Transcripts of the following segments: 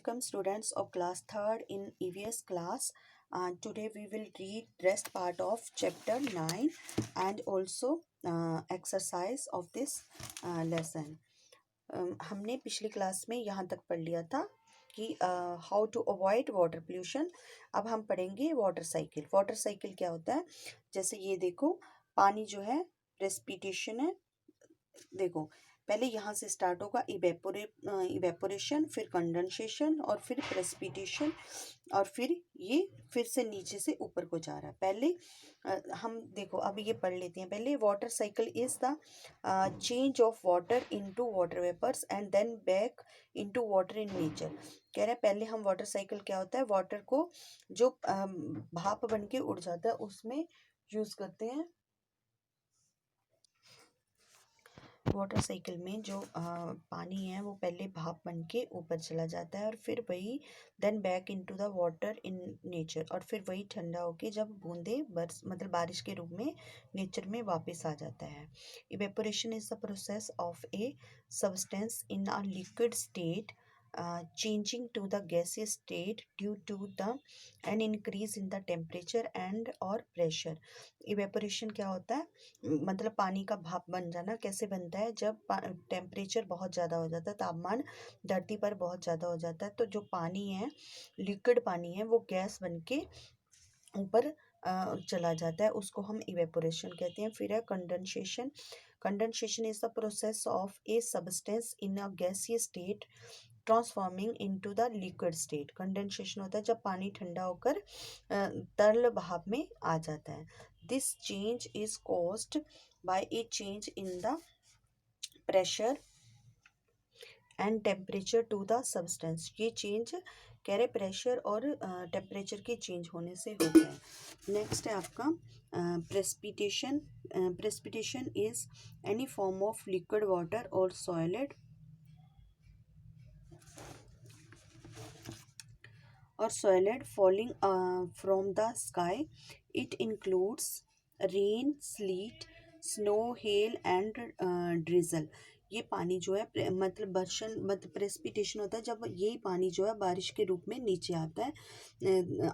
Welcome students of class 3rd in EVS class. Today we will read rest part of chapter 9 and also exercise of this lesson. हमने पिछली class में यहाँ तक पढ़ लिया था कि how to avoid water pollution. अब हम पढ़ेंगे वाटर साइकिल. वाटर साइकिल क्या होता है? जैसे ये देखो, पानी जो है प्रेसिपिटेशन है. देखो, पहले यहाँ से स्टार्ट होगा इवेपोरेशन, फिर कंडेंसेशन और फिर प्रेसिपिटेशन और फिर ये फिर से नीचे से ऊपर को जा रहा है. पहले हम देखो अब ये पढ़ लेते हैं. पहले water cycle is the change of water into water vapours and then back into water in nature. कह रहे हैं पहले हम वाटर साइकिल क्या होता है, वाटर को जो भाप बन के उड़ जाता है उसमें यूज करते हैं. वाटर साइकिल में जो पानी है वो पहले भाप बन के ऊपर चला जाता है और फिर वही then back into the water in nature, और फिर वही ठंडा होके जब बूंदे बरस मतलब बारिश के रूप में नेचर में वापस आ जाता है. Evaporation is the process of a substance in a liquid state changing to the gaseous state due to the an increase in the temperature and or pressure. Evaporation क्या होता है, मतलब पानी का भाप बन जाना. कैसे बनता है? जब टेम्परेचर बहुत ज़्यादा हो जाता है, तापमान धरती पर बहुत ज़्यादा हो जाता है, तो जो पानी है, लिक्विड पानी है, वो गैस बन के ऊपर चला जाता है. उसको हम इवेपोरेशन कहते हैं. फिर है condensation. Condensation is the process of a substance in a gaseous state transforming into the liquid state. Condensation होता है जब पानी ठंडा होकर तरल भाप में आ जाता है. This change is caused by a change in the pressure and temperature to the substance. ये चेंज कह रहे प्रेशर और टेम्परेचर के चेंज होने से होता है. नेक्स्ट है आपका precipitation. Precipitation is any form of liquid water और solid falling from the sky. It includes rain, sleet, snow, hail and drizzle. ये पानी जो है मतलब बर्शन मतलब प्रेसिपिटेशन होता है जब यही पानी जो है बारिश के रूप में नीचे आता है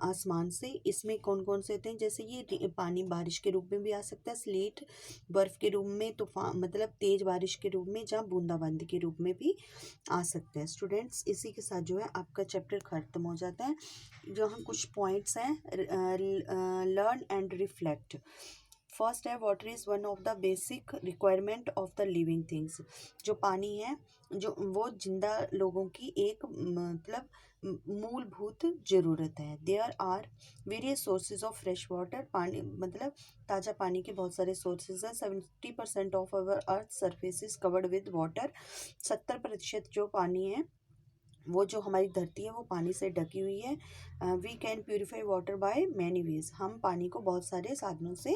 आसमान से. इसमें कौन कौन से होते हैं? जैसे ये पानी बारिश के रूप में भी आ सकता है, स्लेट बर्फ़ के रूप में, तूफान मतलब तेज़ बारिश के रूप में, जहाँ बूंदाबांदी के रूप में भी आ सकता है. स्टूडेंट्स, इसी के साथ जो है आपका चैप्टर ख़त्म हो जाता है. जो हम कुछ पॉइंट्स हैं, लर्न एंड रिफ्लेक्ट. फर्स्ट है water is one of the basic requirement of the living things. जो पानी है जो वो जिंदा लोगों की एक मतलब मूलभूत ज़रूरत है. There are various sources of fresh water. पानी मतलब ताज़ा पानी के बहुत सारे सोर्सेज हैं. 70% of our earth surface is covered with water. 70% जो पानी है वो जो हमारी धरती है वो पानी से ढकी हुई है. We can purify water by many ways. हम पानी को बहुत सारे साधनों से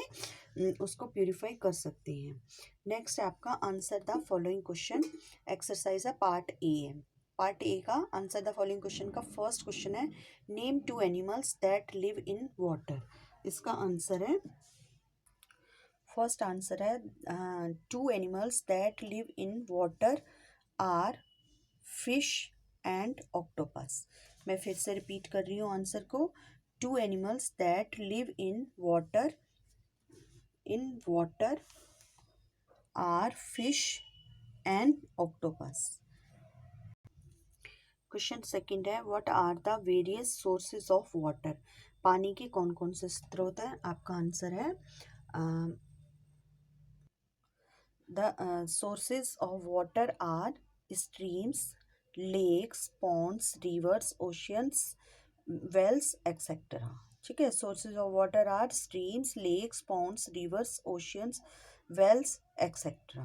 उसको प्योरीफाई कर सकते हैं. नेक्स्ट है आपका answer the following question. Exercise है पार्ट ए. पार्ट ए का आंसर द फॉलोइंग क्वेश्चन का फर्स्ट क्वेश्चन है name 2 animals that live in water. इसका आंसर है, फर्स्ट आंसर है 2 animals that live in water are fish and octopus. मैं फिर से रिपीट कर रही हूँ आंसर को. 2 animals that live in water are fish and octopus. Question second है what are the various sources of water. पानी के कौन कौन से स्रोत हैं? आपका आंसर है the sources of water are streams, lakes, ponds, rivers, oceans, wells etcetera. ठीक है. Sources of water are streams, lakes, ponds, rivers, oceans, wells etcetera.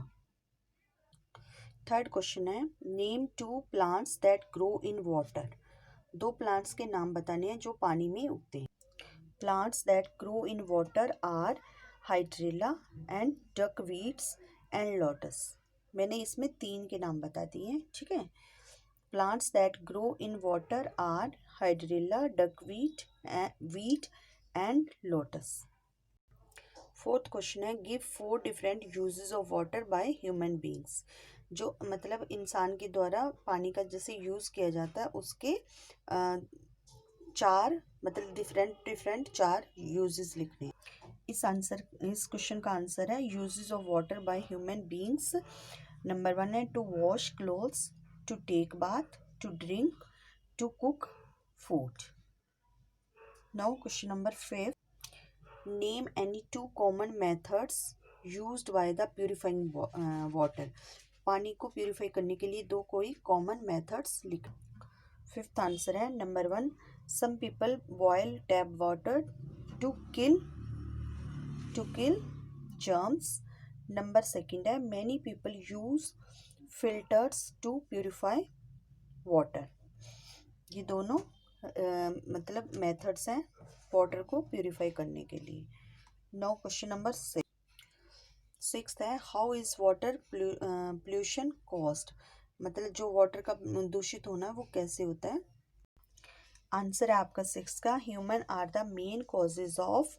Third question है name 2 plants that grow in water. 2 plants के नाम बताने हैं जो पानी में उगते हैं. Plants that grow in water are hydrilla and duckweeds and lotus. मैंने इसमें 3 के नाम बता दिए हैं. ठीक है. Plants that grow in water are hydrilla, duckweed and lotus. Fourth question है give 4 different uses of water by human beings. जो मतलब इंसान के द्वारा पानी का जैसे यूज़ किया जाता है उसके चार मतलब डिफरेंट डिफरेंट चार यूजेस लिखने। इस क्वेश्चन का आंसर है uses of water by human beings. Number 1 है to wash clothes, to take bath, to drink, to cook food. Now question number 5, name any two common methods used by the purifying water. पानी को purify करने के लिए दो कोई common methods लिख। Fifth answer है number 1, some people boil tap water to kill germs। Number second है many people use filters to purify water. ये दोनों मतलब मेथड्स हैं वाटर को प्यूरिफाई करने के लिए। नाउ क्वेश्चन नंबर 6 है how is water pollution caused. मतलब जो वाटर का दूषित होना वो कैसे होता है। आंसर है आपका 6 का human are the main causes of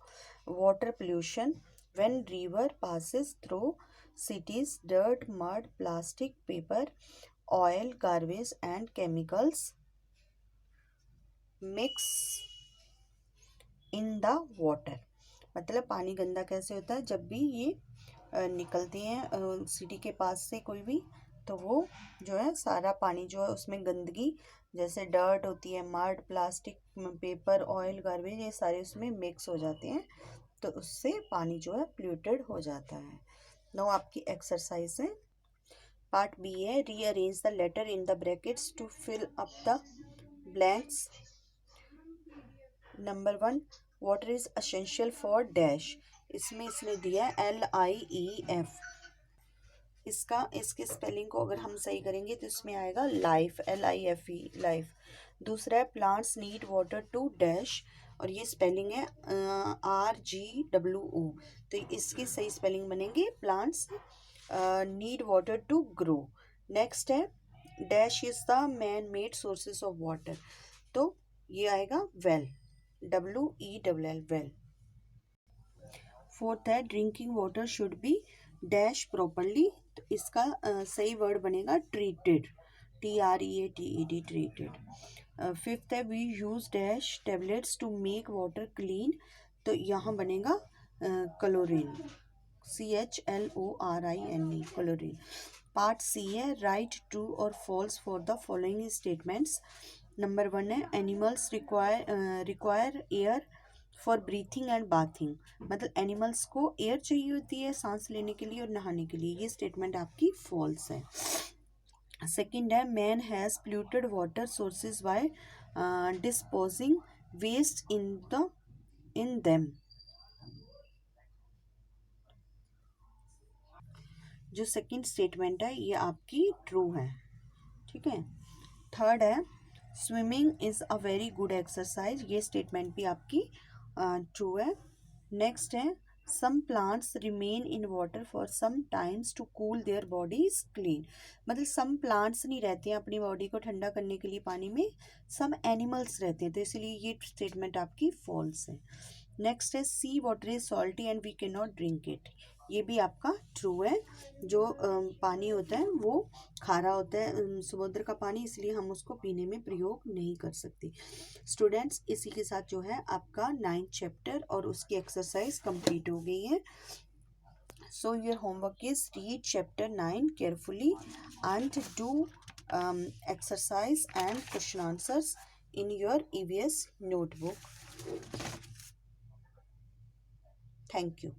water pollution when river passes through cities, dirt, mud, plastic, paper, oil, garbage and chemicals mix in the water. मतलब पानी गंदा कैसे होता है, जब भी ये निकलते हैं सिटी के पास से कोई भी, तो वो जो है सारा पानी जो है उसमें गंदगी जैसे डर्ट होती है, mud, plastic, paper, oil, garbage, ये सारे उसमें मिक्स हो जाते हैं, तो उससे पानी जो है पोल्यूटेड हो जाता है। नो आपकी एक्सरसाइज है पार्ट बी है rearrange the letter in the brackets to fill up the blanks. Number 1, water is essential for dash. इसमें इसने दिया LIEF। इसके स्पेलिंग को अगर हम सही करेंगे तो इसमें आएगा लाइफ, LIFE लाइफ। दूसरा है plants need water to dash, और ये स्पेलिंग है RGWO। तो इसकी सही स्पेलिंग बनेंगे plants need water to grow. Next है dash is the man made sources of water, तो ये आएगा वेल, WELL वेल। फोर्थ है drinking water should be dash properly, तो इसका सही वर्ड बनेगा ट्रीटेड, TREATED ट्रीटेड। फिफ्थ है we use dash tablets to make water clean, तो यहाँ बनेगा क्लोरीन, CHLORINE क्लोरीन। पार्ट सी है राइट ट्रू और false for the following statements. Number 1 है animals require air for breathing and bathing. मतलब animals को air चाहिए होती है सांस लेने के लिए और नहाने के लिए, ये स्टेटमेंट आपकी फॉल्स है। सेकंड है man has polluted water sources by disposing waste in them. जो सेकंड स्टेटमेंट है ये आपकी ट्रू है, ठीक है। थर्ड है swimming is a very good exercise, ये स्टेटमेंट भी आपकी ट्रू है। नेक्स्ट है some plants remain in water for some times to cool their bodies clean. मतलब सम प्लांट्स नहीं रहते हैं अपनी बॉडी को ठंडा करने के लिए पानी में, सम एनिमल्स रहते हैं, तो इसलिए ये स्टेटमेंट आपकी फॉल्स है। नेक्स्ट है sea water is salty and we can not drink it, ये भी आपका ट्रू है। जो पानी होता है वो खारा होता है समुद्र का पानी, इसलिए हम उसको पीने में प्रयोग नहीं कर सकते। स्टूडेंट्स इसी के साथ जो है आपका 9th चैप्टर और उसकी एक्सरसाइज कंप्लीट हो गई है। So your homework is read chapter 9 carefully and do exercise and question answers in your EVS notebook. Thank you.